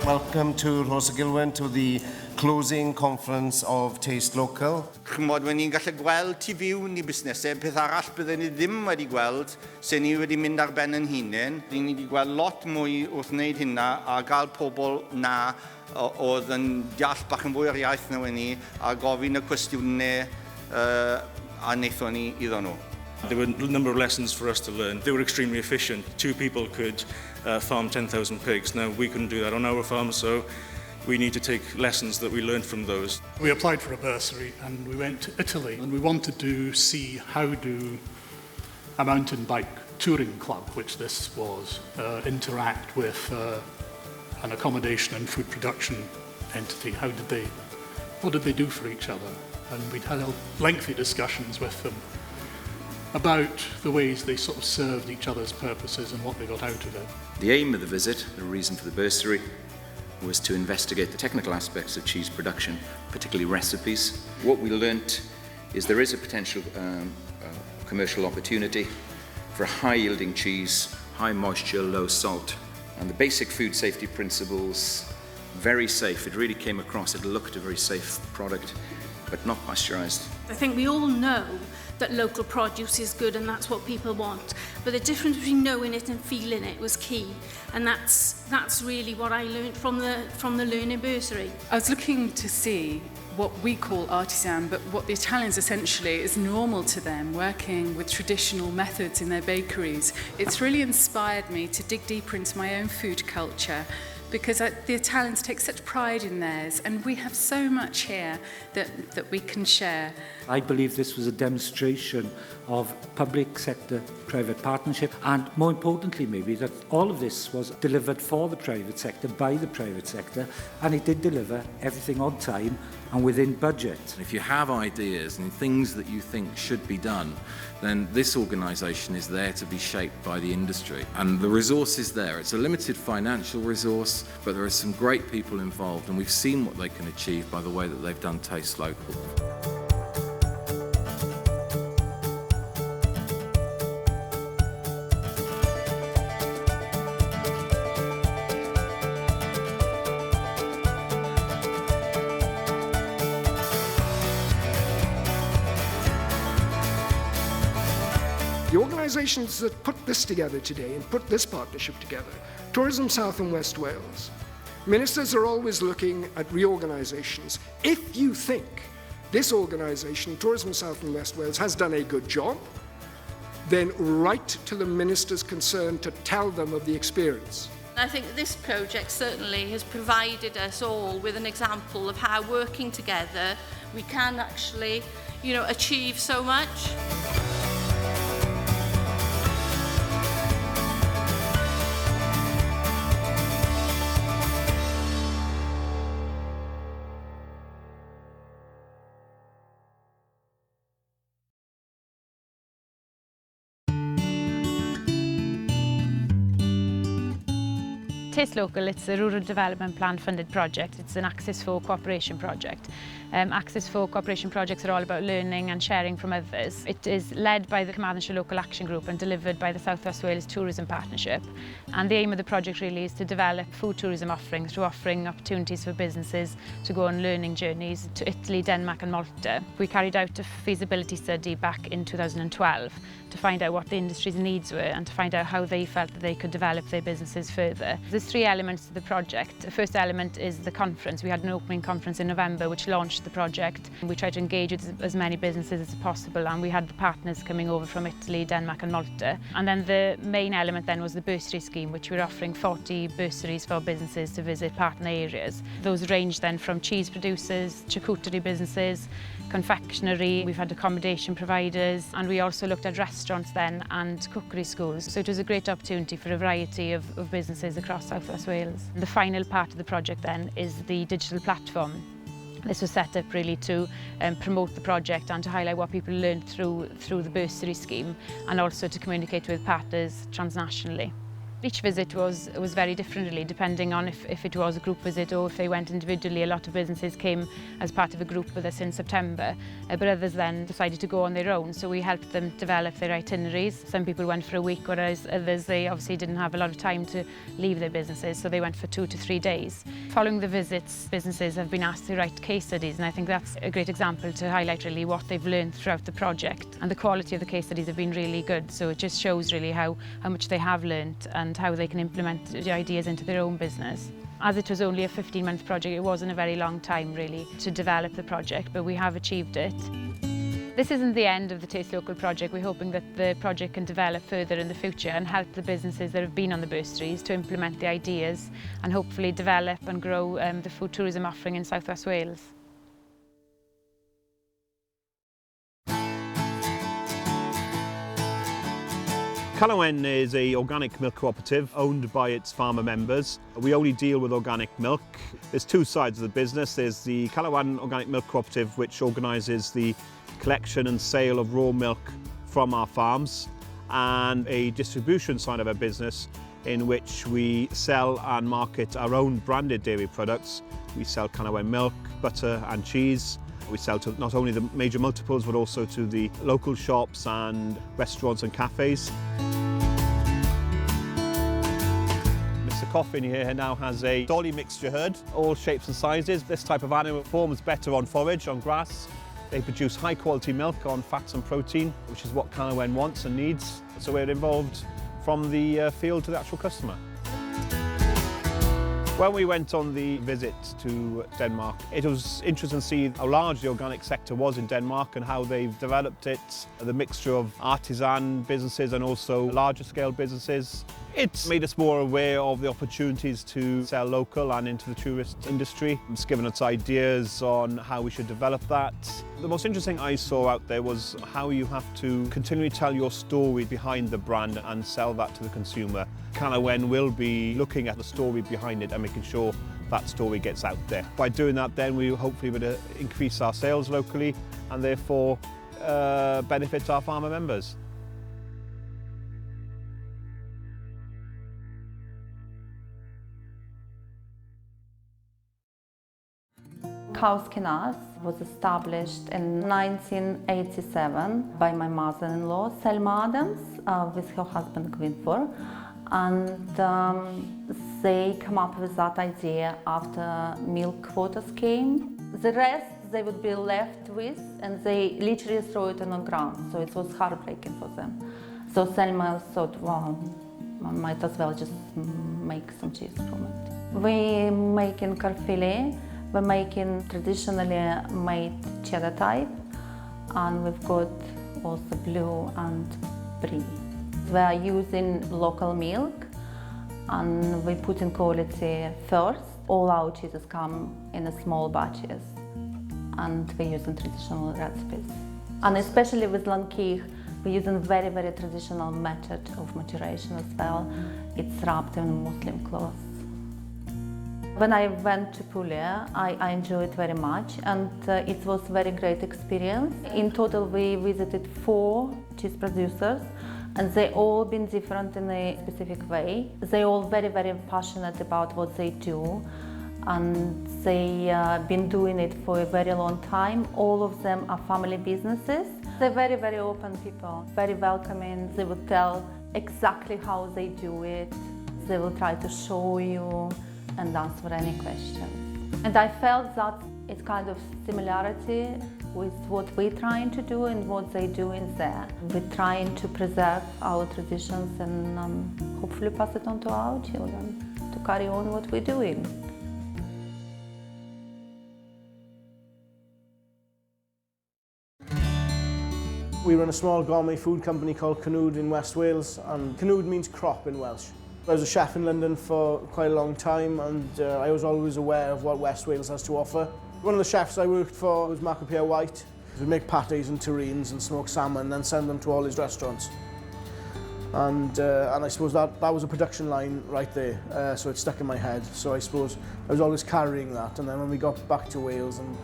Welcome to Cwmcrwth to the closing conference of Taste Local. Chymod, when ni'n gallu gweld tu fiwn i busnesau, peth arall byddwn ni ddim wedi gweld, se ni wedi mynd ar ben yn hunain. Ni wedi gweld lot mwy wrth wneud hynna a gael pobl na oedd yn deall bach yn fwy o'r iaith na ni a gofyn y cwestiynau a wnaethon ni iddyn nhw. There were a number of lessons for us to learn. They were extremely efficient. 2 people could farm 10,000 pigs. Now, we couldn't do that on our farm, so we need to take lessons that we learned from those. We applied for a bursary and we went to Italy and we wanted to see how do a mountain bike touring club, which this was, interact with an accommodation and food production entity. What did they do for each other? And we'd had lengthy discussions with them about the ways they sort of served each other's purposes and what they got out of it. The aim of the visit, the reason for the bursary, was to investigate the technical aspects of cheese production, particularly recipes. What we learnt is there is a potential commercial opportunity for high-yielding cheese, high moisture, low salt, and the basic food safety principles, very safe. It really came across, it looked a very safe product, but not pasteurised. I think we all know that local produce is good and that's what people want, but the difference between knowing it and feeling it was key, and that's really what I learned from the learning bursary. I was looking to see what we call artisan, but what the Italians essentially is normal to them, working with traditional methods in their bakeries. It's really inspired me to dig deeper into my own food culture, because the Italians take such pride in theirs, and we have so much here that we can share. I believe this was a demonstration of public sector private partnership, and more importantly maybe that all of this was delivered for the private sector by the private sector, and it did deliver everything on time and within budget. If you have ideas and things that you think should be done, then this organisation is there to be shaped by the industry. And the resource is there. It's a limited financial resource, but there are some great people involved, and we've seen what they can achieve by the way that they've done Taste Local. The organisations that put this together today and put this partnership together, Tourism South and West Wales, ministers are always looking at reorganisations. If you think this organisation, Tourism South and West Wales, has done a good job, then write to the ministers concerned to tell them of the experience. I think this project certainly has provided us all with an example of how working together we can actually, achieve so much. Taste Local, it's a Rural Development Plan funded project. It's an Access for Cooperation project. Access for Cooperation projects are all about learning and sharing from others. It is led by the Cwmcrwth Local Action Group and delivered by the South West Wales Tourism Partnership. And the aim of the project really is to develop food tourism offerings through offering opportunities for businesses to go on learning journeys to Italy, Denmark and Malta. We carried out a feasibility study back in 2012 to find out what the industry's needs were and to find out how they felt that they could develop their businesses further. There's 3 elements to the project. The first element is the conference. We had an opening conference in November which launched the project. We tried to engage with as many businesses as possible, and we had the partners coming over from Italy, Denmark and Malta. And then the main element then was the bursary scheme, which we're offering 40 bursaries for businesses to visit partner areas. Those range then from cheese producers, charcuterie businesses, confectionery, we've had accommodation providers, and we also looked at restaurants then and cookery schools. So it was a great opportunity for a variety of businesses across South West Wales. The final part of the project then is the digital platform. This was set up really to promote the project and to highlight what people learned through the bursary scheme, and also to communicate with partners transnationally. Each visit was very different really, depending on if it was a group visit or if they went individually. A lot of businesses came as part of a group with us in September, but others then decided to go on their own. So we helped them develop their itineraries. Some people went for a week, whereas others, they obviously didn't have a lot of time to leave their businesses, so they went for 2 to 3 days. Following the visits, businesses have been asked to write case studies, and I think that's a great example to highlight really what they've learned throughout the project. And the quality of the case studies have been really good, so it just shows really how much they have learned and how they can implement the ideas into their own business. As it was only a 15-month project, it wasn't a very long time really to develop the project, but we have achieved it. This isn't the end of the Taste Local project. We're hoping that the project can develop further in the future and help the businesses that have been on the bursaries to implement the ideas and hopefully develop and grow the food tourism offering in South West Wales. Cwmcrwth is an organic milk cooperative owned by its farmer members. We only deal with organic milk. There's two sides of the business. There's the Cwmcrwth Organic Milk Cooperative, which organises the collection and sale of raw milk from our farms, and a distribution side of our business in which we sell and market our own branded dairy products. We sell Cwmcrwth milk, butter and cheese. We sell to not only the major multiples but also to the local shops and restaurants and cafes. Mr. Coffin here now has a dolly mixture herd, all shapes and sizes. This type of animal performs better on forage, on grass. They produce high quality milk on fats and protein, which is what Cwmcrwth wants and needs. So we're involved from the field to the actual customer. When we went on the visit to Denmark, it was interesting to see how large the organic sector was in Denmark and how they've developed it, the mixture of artisan businesses and also larger scale businesses. It's made us more aware of the opportunities to sell local and into the tourist industry. It's given us ideas on how we should develop that. The most interesting I saw out there was how you have to continually tell your story behind the brand and sell that to the consumer. Cwmcrwth will be looking at the story behind it and making sure that story gets out there. By doing that then we will hopefully be able to increase our sales locally and therefore benefit our farmer members. Cwmcrwth was established in 1987 by my mother-in-law, Selma Adams, with her husband Cwmcrwth. And they come up with that idea after milk quotas came. The rest they would be left with, and they literally throw it on the ground, so it was heartbreaking for them. So Selma thought, well, I might as well just make some cheese from it. We're making carfilé. We're making traditionally made cheddar type, and we've got also blue and brie. We are using local milk, and we put in quality first. All our cheeses come in small batches, and we're using traditional recipes. And especially with Lankich, we're using very, very traditional method of maturation as well. It's wrapped in Muslim cloth. When I went to Puglia, I enjoyed it very much, and it was a very great experience. In total, we visited 4 cheese producers, and they all been different in a specific way. They all very, very passionate about what they do, and they been doing it for a very long time. All of them are family businesses. They're very, very open people, very welcoming. They will tell exactly how they do it. They will try to show you and answer any questions. And I felt that it's kind of similarity with what we're trying to do and what they do in there. We're trying to preserve our traditions and hopefully pass it on to our children to carry on what we're doing. We run a small gourmet food company called Cwmcrwth in West Wales, and Cwmcrwth means crop in Welsh. I was a chef in London for quite a long time, and I was always aware of what West Wales has to offer. One of the chefs I worked for was Wright. We'd make pâtés and terrines and smoked salmon and then send them to all his restaurants. And I suppose that was a production line right there, so it stuck in my head. So I suppose I was always carrying that, and then when we got back to Wales, and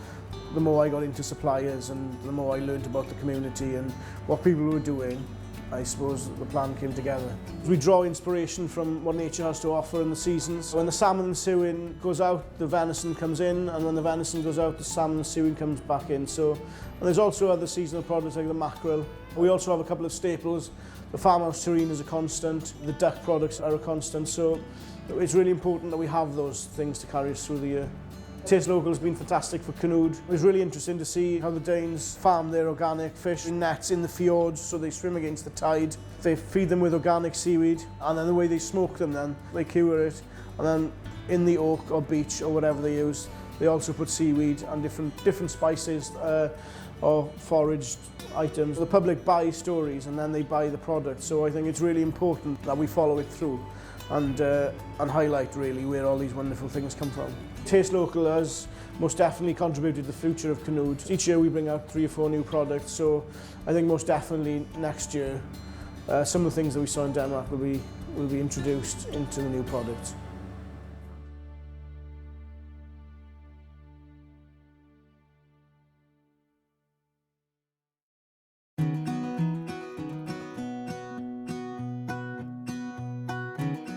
the more I got into suppliers and the more I learned about the community and what people were doing, I suppose the plan came together. We draw inspiration from what nature has to offer in the seasons. When the salmon and suin goes out, the venison comes in, and when the venison goes out, the salmon and suin comes back in. And there's also other seasonal products like the mackerel. We also have a couple of staples. The farmhouse terrine is a constant, the duck products are a constant, so it's really important that we have those things to carry us through the year. Taste Local has been fantastic for Cnwd. It was really interesting to see how the Danes farm their organic fish in nets in the fjords, so they swim against the tide. They feed them with organic seaweed, and then the way they smoke them then, they cure it, and then in the oak or beech or whatever they use, they also put seaweed and different spices or foraged items. The public buy stories and then they buy the product, so I think it's really important that we follow it through and highlight really where all these wonderful things come from. Taste Local has most definitely contributed to the future of Cnwd. Each year we bring out 3 or 4 new products, so I think most definitely next year some of the things that we saw in Denmark will be introduced into the new products.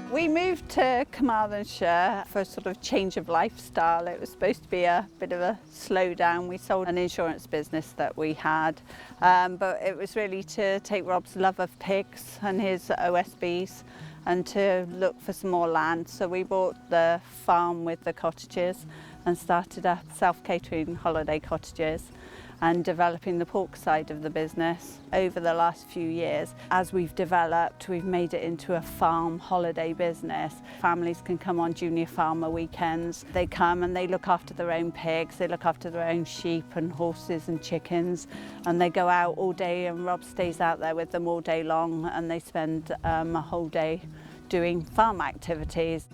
We moved to Carmarthenshire for a sort of change of lifestyle. It was supposed to be a bit of a slowdown. We sold an insurance business that we had, but it was really to take Rob's love of pigs and his OSBs and to look for some more land. So we bought the farm with the cottages and started up self-catering holiday cottages and developing the pork side of the business. Over the last few years, as we've developed, we've made it into a farm holiday business. Families can come on junior farmer weekends. They come and they look after their own pigs, they look after their own sheep and horses and chickens, and they go out all day, and Rob stays out there with them all day long, and they spend a whole day doing farm activities.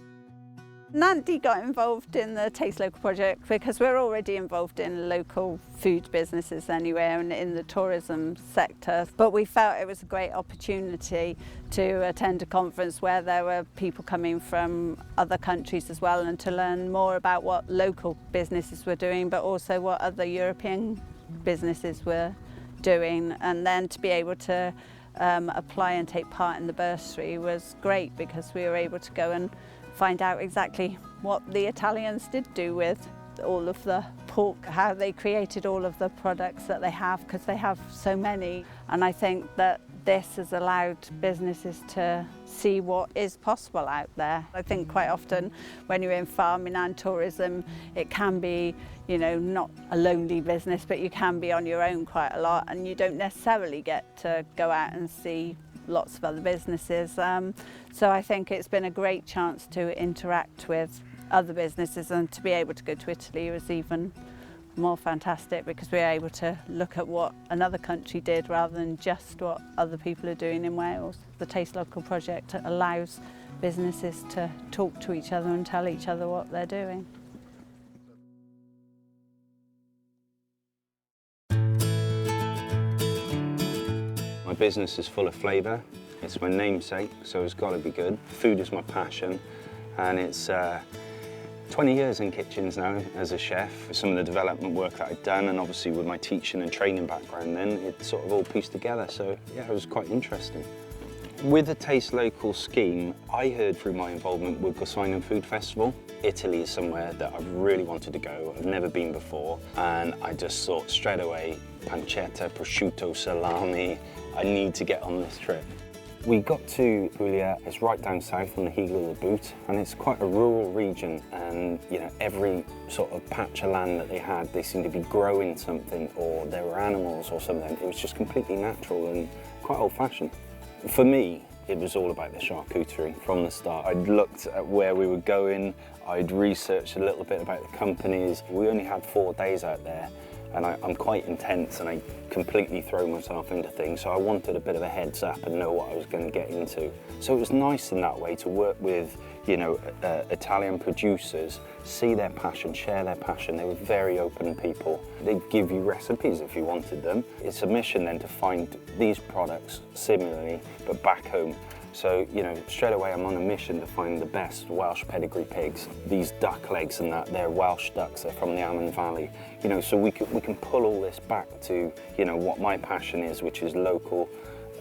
Nant-Du got involved in the Taste Local project because we're already involved in local food businesses anywhere and in the tourism sector, but we felt it was a great opportunity to attend a conference where there were people coming from other countries as well, and to learn more about what local businesses were doing, but also what other European businesses were doing, and then to be able to apply and take part in the bursary was great, because we were able to go and find out exactly what the Italians did do with all of the pork, how they created all of the products that they have, because they have so many. And I think that this has allowed businesses to see what is possible out there. I think quite often when you're in farming and tourism, it can be, you know, not a lonely business, but you can be on your own quite a lot, and you don't necessarily get to go out and see lots of other businesses. So I think it's been a great chance to interact with other businesses, and to be able to go to Italy was even more fantastic, because we were able to look at what another country did rather than just what other people are doing in Wales. The Taste Local project allows businesses to talk to each other and tell each other what they're doing. My business is full of flavour. It's my namesake, so it's got to be good. Food is my passion, and it's 20 years in kitchens now as a chef. Some of the development work that I'd done, and obviously with my teaching and training background then, it sort of all pieced together, so yeah, it was quite interesting. With the Taste Local scheme, I heard through my involvement with Cwmcrwth Food Festival. Italy is somewhere that I've really wanted to go. I've never been before, and I just thought straight away, pancetta, prosciutto, salami, I need to get on this trip. We got to Puglia, it's right down south on the Heel of the Boot, and it's quite a rural region, and you know, every sort of patch of land that they had, they seemed to be growing something, or there were animals or something. It was just completely natural and quite old-fashioned. For me, it was all about the charcuterie from the start. I'd looked at where we were going, I'd researched a little bit about the companies. We only had 4 days out there, and I'm quite intense, and I completely throw myself into things, so I wanted a bit of a heads up and know what I was going to get into. So it was nice in that way to work with, you know, Italian producers, see their passion, share their passion. They were very open people. They'd give you recipes if you wanted them. It's a mission then to find these products similarly, but back home. So, you know, straight away I'm on a mission to find the best Welsh pedigree pigs. These duck legs and that, they're Welsh ducks, they're from the Amman Valley. You know, so we can pull all this back to, you know, what my passion is, which is local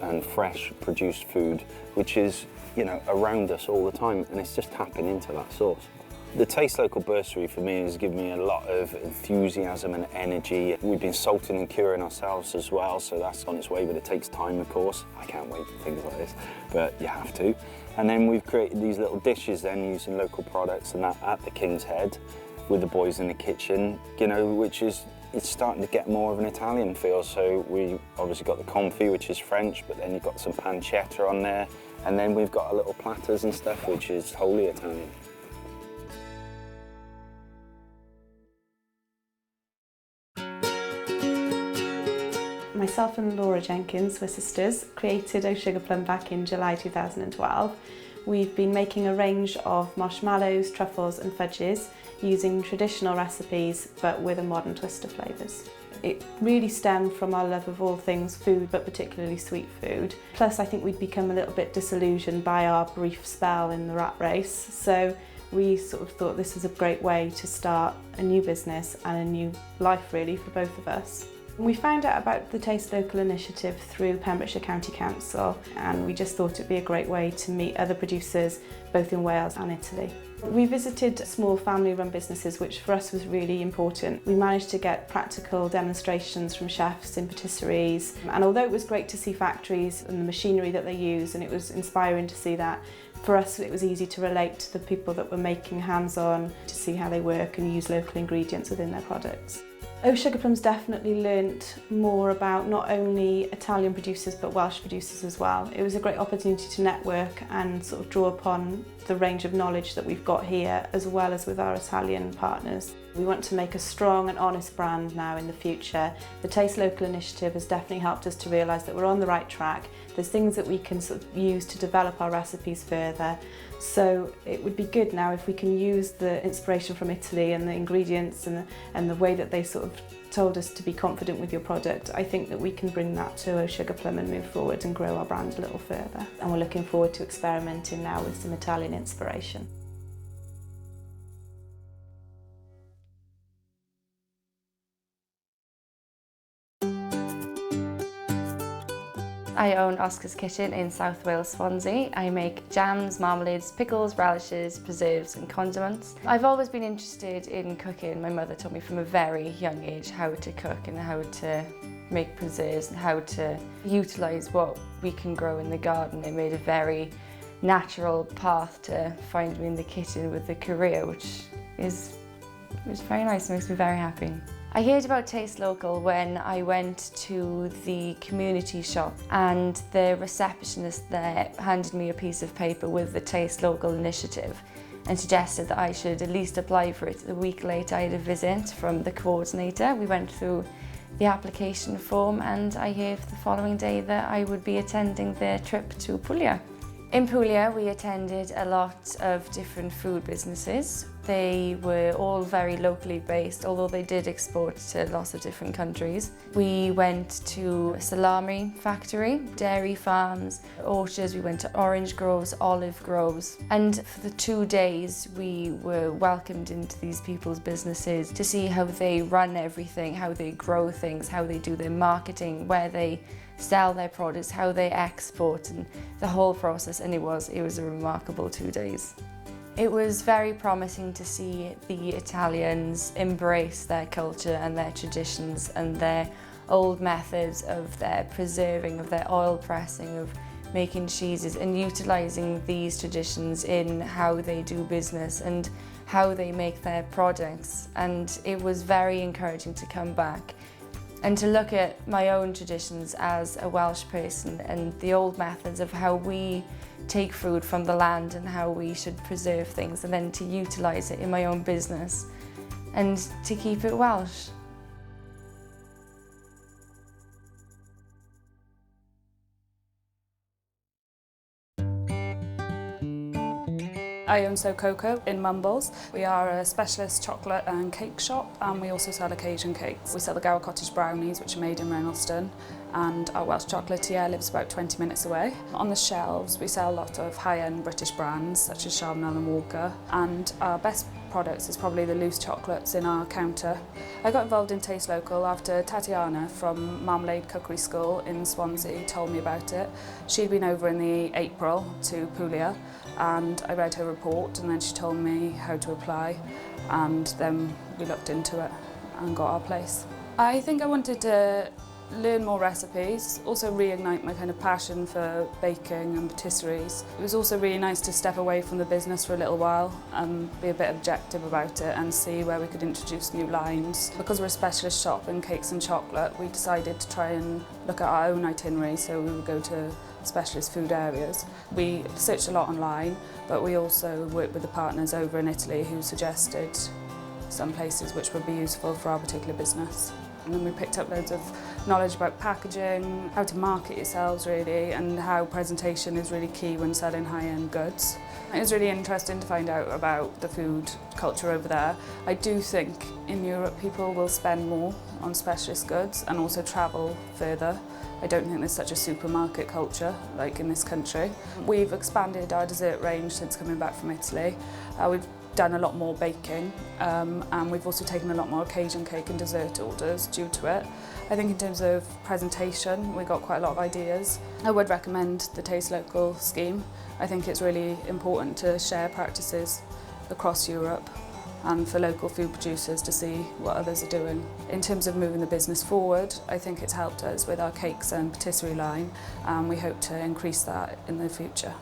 and fresh produced food, which is, you know, around us all the time, and it's just tapping into that source. The Taste Local bursary for me has given me a lot of enthusiasm and energy. We've been salting and curing ourselves as well, so that's on its way, but it takes time, of course. I can't wait for things like this, but you have to. And then we've created these little dishes then using local products, and that at the King's Head with the boys in the kitchen, you know, which is, it's starting to get more of an Italian feel. So we obviously got the confit, which is French, but then you've got some pancetta on there, and then we've got our little platters and stuff, which is wholly Italian. Myself and Laura Jenkins, we're sisters, created Sugarplum back in July 2012. We've been making a range of marshmallows, truffles and fudges using traditional recipes but with a modern twist of flavours. It really stemmed from our love of all things food, but particularly sweet food. Plus I think we'd become a little bit disillusioned by our brief spell in the rat race, so we sort of thought this was a great way to start a new business and a new life really for both of us. We found out about the Taste Local initiative through Pembrokeshire County Council, and we just thought it'd be a great way to meet other producers both in Wales and Italy. We visited small family-run businesses, which for us was really important. We managed to get practical demonstrations from chefs in patisseries, and although it was great to see factories and the machinery that they use, and it was inspiring to see that, for us it was easy to relate to the people that were making hands-on, to see how they work and use local ingredients within their products. Sugarplum's definitely learnt more about not only Italian producers but Welsh producers as well. It was a great opportunity to network and sort of draw upon the range of knowledge that we've got here as well as with our Italian partners. We want to make a strong and honest brand now in the future. The Taste Local initiative has definitely helped us to realise that we're on the right track. There's things that we can sort of use to develop our recipes further. So it would be good now if we can use the inspiration from Italy and the ingredients and the way that they sort of told us to be confident with your product. I think that we can bring that to Sugarplum and move forward and grow our brand a little further. And we're looking forward to experimenting now with some Italian inspiration. I own Oscar's Kitchen in South Wales, Swansea. I make jams, marmalades, pickles, relishes, preserves and condiments. I've always been interested in cooking. My mother taught me from a very young age how to cook and how to make preserves and how to utilise what we can grow in the garden. It made a very natural path to find me in the kitchen with a career, which is very nice and makes me very happy. I heard about Taste Local when I went to the community shop, and the receptionist there handed me a piece of paper with the Taste Local initiative and suggested that I should at least apply for it. A week later I had a visit from the coordinator. We went through the application form and I heard the following day that I would be attending the trip to Puglia. In Puglia we attended a lot of different food businesses. They were all very locally based, although they did export to lots of different countries. We went to a salami factory, dairy farms, orchards. We went to orange groves, olive groves. And for the 2 days we were welcomed into these people's businesses to see how they run everything, how they grow things, how they do their marketing, where they sell their produce, how they export, and the whole process. And it was a remarkable 2 days. It was very promising to see the Italians embrace their culture and their traditions and their old methods of their preserving, of their oil pressing, of making cheeses, and utilising these traditions in how they do business and how they make their products. And it was very encouraging to come back and to look at my own traditions as a Welsh person and the old methods of how we take food from the land and how we should preserve things, and then to utilise it in my own business and to keep it Welsh. I own So Cocoa in Mumbles. We are a specialist chocolate and cake shop, and we also sell occasion cakes. We sell the Gower Cottage brownies, which are made in Reynoldston, and our Welsh chocolatier lives about 20 minutes away. On the shelves we sell a lot of high-end British brands such as Charbonnel and Walker, and our best products is probably the loose chocolates in our counter. I got involved in Taste Local after Tatiana from Marmalade Cookery School in Swansea told me about it. She'd been over in the April to Puglia and I read her report and then she told me how to apply and then we looked into it and got our place. I think I wanted to learn more recipes, also reignite my kind of passion for baking and patisseries. It was also really nice to step away from the business for a little while and be a bit objective about it and see where we could introduce new lines. Because we're a specialist shop in cakes and chocolate, we decided to try and look at our own itinerary, so we would go to specialist food areas. We searched a lot online, but we also worked with the partners over in Italy who suggested some places which would be useful for our particular business. And then we picked up loads of knowledge about packaging, how to market yourselves really, and how presentation is really key when selling high-end goods. It was really interesting to find out about the food culture over there. I do think in Europe people will spend more on specialist goods and also travel further. I don't think there's such a supermarket culture like in this country. We've expanded our dessert range since coming back from Italy. We've done a lot more baking and we've also taken a lot more occasion cake and dessert orders due to it. I think in terms of presentation we got quite a lot of ideas. I would recommend the Taste Local scheme. I think it's really important to share practices across Europe and for local food producers to see what others are doing. In terms of moving the business forward, I think it's helped us with our cakes and patisserie line and we hope to increase that in the future.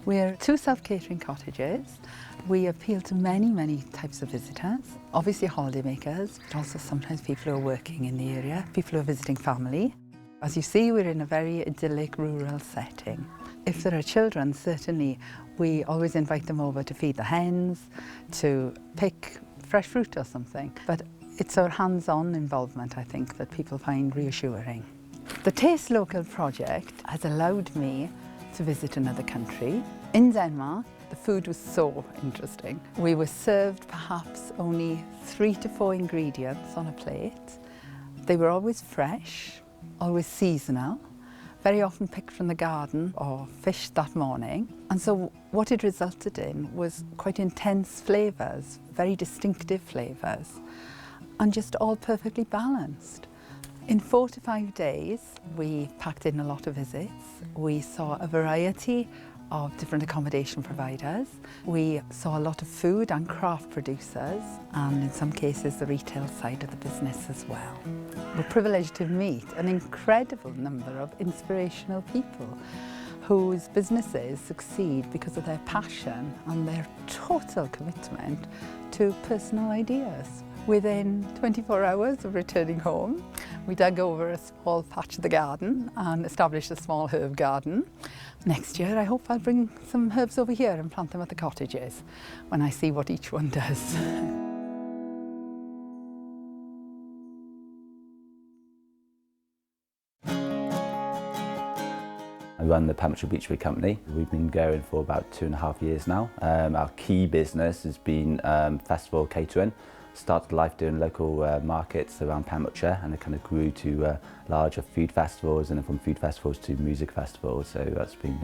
We're two self-catering cottages. We appeal to many types of visitors. Obviously holidaymakers, but also sometimes people who are working in the area, people who are visiting family. As you see, we're in a very idyllic rural setting. If there are children, certainly we always invite them over to feed the hens, to pick fresh fruit or something. But it's our hands-on involvement, I think, that people find reassuring. The Taste Local project has allowed me to visit another country. In Denmark, the food was so interesting. We were served perhaps only 3 to 4 ingredients on a plate. They were always fresh, always seasonal, very often picked from the garden or fished that morning. And so what it resulted in was quite intense flavours, very distinctive flavours, and just all perfectly balanced. In 4 to 5 days, we packed in a lot of visits. We saw a variety of different accommodation providers. We saw a lot of food and craft producers, and in some cases the retail side of the business as well. We're privileged to meet an incredible number of inspirational people whose businesses succeed because of their passion and their total commitment to personal ideas. Within 24 hours of returning home, we dug over a small patch of the garden and established a small herb garden. Next year, I hope I'll bring some herbs over here and plant them at the cottages when I see what each one does. I run the Pembrokeshire Beechwood Company. We've been going for about 2.5 years now. Our key business has been festival catering. Started life doing local markets around Pembrokeshire, and it kind of grew to larger food festivals, and then from food festivals to music festivals, so that's been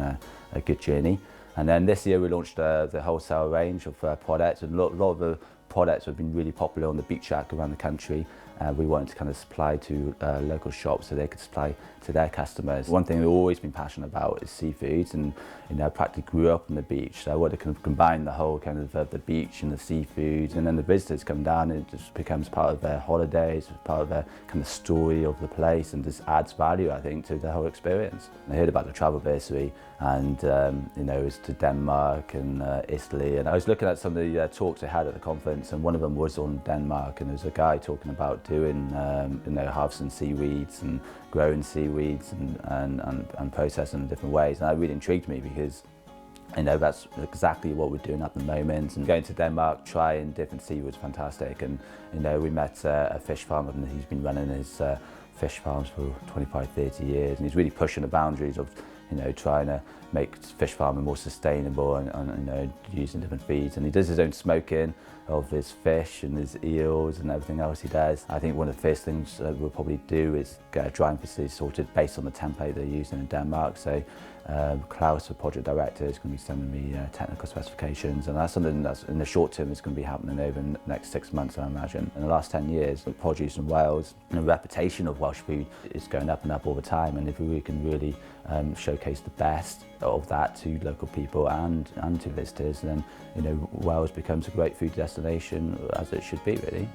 a good journey. And then this year we launched the wholesale range of products, and a lot of the products have been really popular on the beach shack around the country. We wanted to kind of supply to local shops so they could supply to their customers. One thing we've always been passionate about is seafood, and I practically grew up on the beach, so I wanted to kind of combine the whole kind of the beach and the seafood, and then the visitors come down and it just becomes part of their holidays, part of their kind of story of the place, and just adds value, I think, to the whole experience. I heard about the travel bursary, and it was to Denmark and Italy, and I was looking at some of the talks they had at the conference, and one of them was on Denmark, and there was a guy talking about doing harvesting seaweeds and growing seaweeds and processing in different ways, and that really intrigued me because that's exactly what we're doing at the moment. And going to Denmark, trying different seaweeds, fantastic. And we met a fish farmer, and he's been running his fish farms for 25, 30 years, and he's really pushing the boundaries of, you know, trying to make fish farming more sustainable and you know, using different feeds. And he does his own smoking of his fish and his eels and everything else he does. I think one of the first things we'll probably do is get a drying facility sorted based on the template they're using in Denmark. So Klaus, the project director, is going to be sending me technical specifications, and that's something that's in the short term is going to be happening over the next 6 months, I imagine. In the last 10 years, the produce in Wales and the reputation of Welsh food is going up and up all the time, and if we can really showcase the best of that to local people and to visitors, then you know, Wales becomes a great food destination, as it should be, really.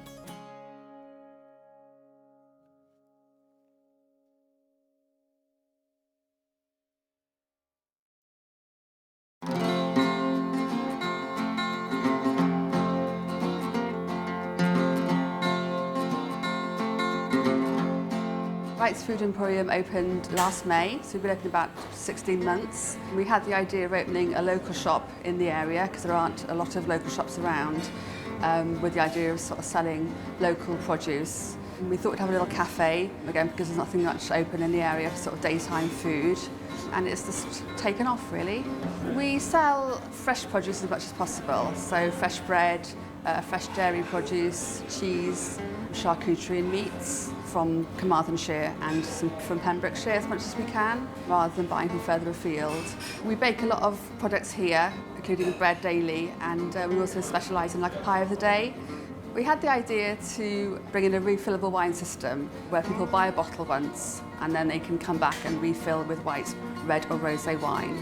Wright's Food Emporium opened last May, so we've been open about 16 months. We had the idea of opening a local shop in the area because there aren't a lot of local shops around, with the idea of sort of selling local produce. We thought we'd have a little cafe, again because there's nothing much open in the area for sort of daytime food, and it's just taken off really. We sell fresh produce as much as possible, so fresh bread, fresh dairy produce, cheese, charcuterie and meats from Cwmcrwth and some from Pembrokeshire as much as we can, rather than buying from further afield. We bake a lot of products here, including bread daily, and we also specialise in like a pie of the day. We had the idea to bring in a refillable wine system where people buy a bottle once and then they can come back and refill with white, red or rosé wine,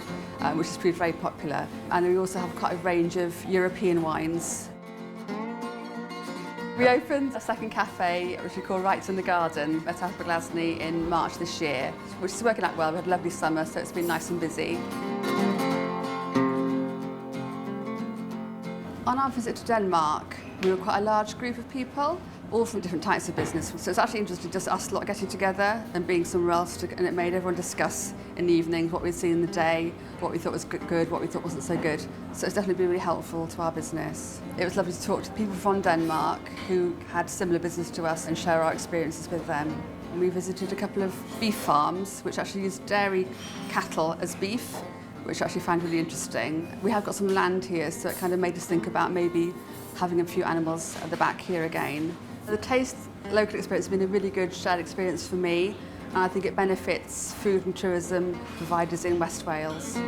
which has proved very popular. And we also have quite a range of European wines. We opened a second cafe, which we call Wrights in the Garden, at Eglwys in March this year, which is working out well. We had a lovely summer, so it's been nice and busy. On our visit to Denmark, we were quite a large group of people, all from different types of business. So it's actually interesting just us lot getting together and being somewhere else, and it made everyone discuss in the evenings what we'd seen in the day, what we thought was good, what we thought wasn't so good. So it's definitely been really helpful to our business. It was lovely to talk to people from Denmark who had similar business to us and share our experiences with them. And we visited a couple of beef farms which actually use dairy cattle as beef, which I actually found really interesting. We have got some land here, so it kind of made us think about maybe having a few animals at the back here again. The taste local experience has been a really good shared experience for me, and I think it benefits food and tourism providers in West Wales.